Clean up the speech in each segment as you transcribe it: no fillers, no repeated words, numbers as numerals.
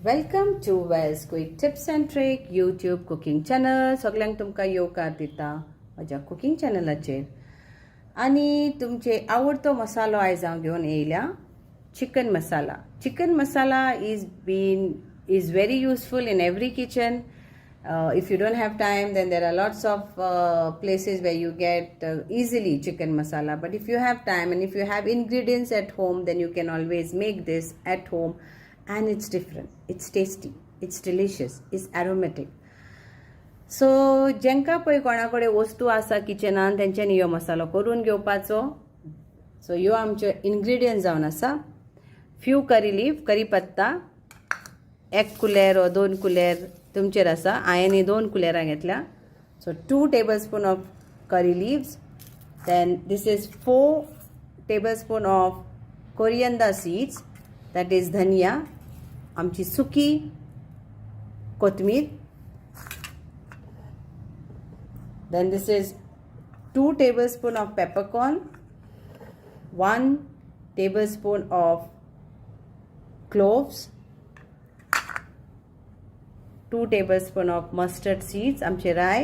Welcome to valsquicktips&tricks YouTube cooking channel. सगळ्यांक तुमकां येवकार दिता म्हज्या कुकिंग चॅनलाचेर. आनी तुमचे आवडतो मसालो आयज हांव घेवन येयल्या chicken masala. Chicken masala is very useful in every kitchen. If you don't have time, then there are lots of places where you get easily chicken masala. But if you have time and if you have ingredients at home, then you can always make this at home. And it's different, it's tasty, it's delicious, it's aromatic. So जेंका पळय कोणा कडेन वस्तू आसा किचनान तेंच्यांनी ह्यो मसालो करून घेवपाचो. सो ह्यो आमच्यो इन्ग्रेडियंट्स जावन आसा फ्यू करी लीफ, करी पत्ता, 1 कुलेर वा 2 कुलेर तुमचेर आसा. हांवें 2 कुलेरां घेतल्या. So 2 tablespoon of curry leaves. Then this is 4 tablespoon of coriander seeds, that is dhania, आमची सुकी कोथमीर. Then this is 2 tablespoon of peppercorn, 1 tablespoon of cloves, 2 tablespoon of mustard seeds, amche rai.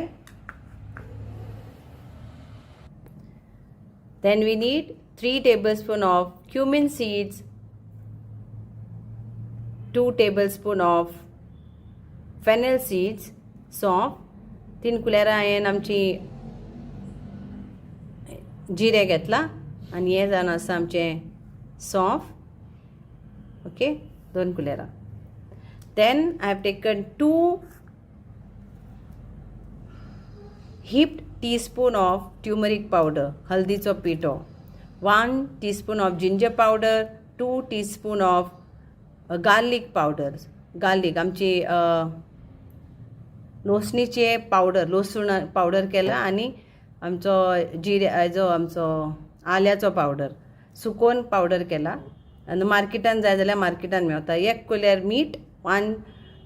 Then we need 3 tablespoon of cumin seeds, 2 tablespoon of fennel seeds, soft. 3 कुलेरां हांवें आमची जिरें घेतला आनी हें जावन आसा आमचें सौंफ. ओके, 2 कुलेरां. Then I have taken 2 heaped teaspoon of turmeric powder, हल्दीचो पिठो, 1 teaspoon of ginger powder, 2 teaspoon of garlic powder. Garlic आमची लोसणीचे पावडर, लसूण पावडर केला आनी आमचो हेजो आमचो आल्याचो पावडर सुकोवन पावडर केला. आनी मार्केटान जाय जाल्यार मार्केटान मेळटा. 1 कुलेर मीठ, 1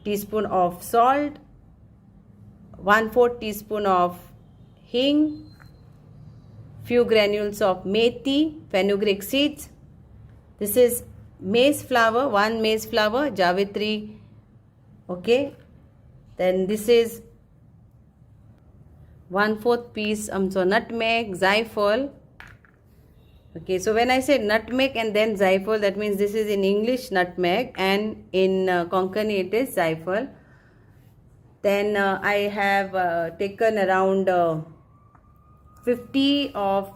teaspoon of salt, 1/4 teaspoon of हिंग, few granules of methi, fenugreek seeds. This is maize flour, 1 maize flour, javitri. Okay. Then this is 1/4 piece amcho nutmeg, zaifal. Okay, so when I say nutmeg and then zaifal, that means this is in English nutmeg and in Konkani it is zaifal. Then I have taken around 50 of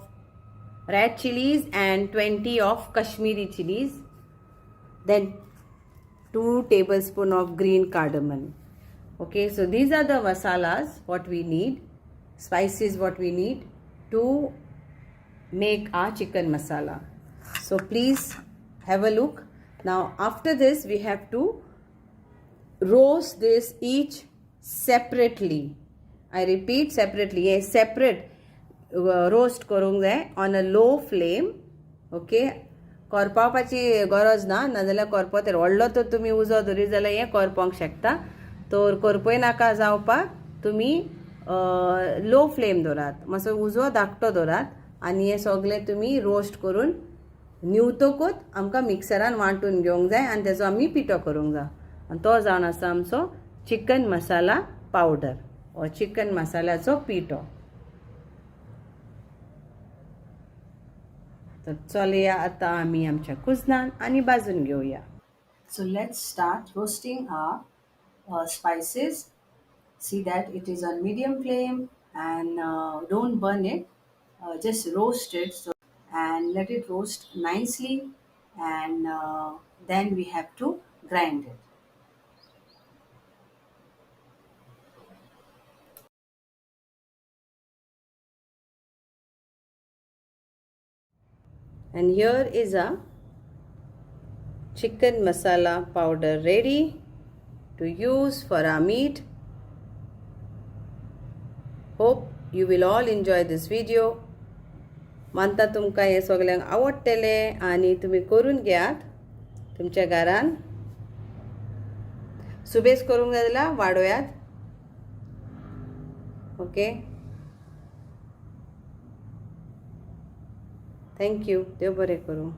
red chilies and 20 of Kashmiri chilies. Then 2 tablespoon of green cardamom. Okay, so these are the masalas what we need, spices what we need to make our chicken masala. So please have a look. Now after this we have to roast this each separately. I repeat, separately. Yes, separate roast करूंक जाय on a low flame. Okay, करपावपाची गरज ना, नाजाल्यार करपो तर व्हडलो तर तुमी उजो धरी जाल्यार हें करपाक शकता. तर करपय नाका जावपाक तुमी लो फ्लेम दवरात, मातसो उजो धाकटो दवरात आनी हें सगळें तुमी रोस्ट करून निवतकूच आमकां मिक्सरान वांटून घेवंक जाय आनी तेजो आमी पिठो करूंक जाय. आनी तो जावन आसा आमचो चिकन मसाला पावडर वा चिकन मसाल्याचो पिठो. तर चलया आतां आमी आमच्या कुजनान आनी भाजून घेवया. So let's start roasting our spices. See that it is on medium flame and don't burn it, just roast it. So, and let it roast nicely and then we have to grind it. And here is a chicken masala powder ready to use for our meat. Hope you will all enjoy this video. मानता तुमकां हे सगळ्यांक आवडटले आनी तुमी करून घेयात तुमच्या घरान. सुबेज करूंक जाय जाल्यार वाडोयात. Okay, thank you. देव बरें करूं.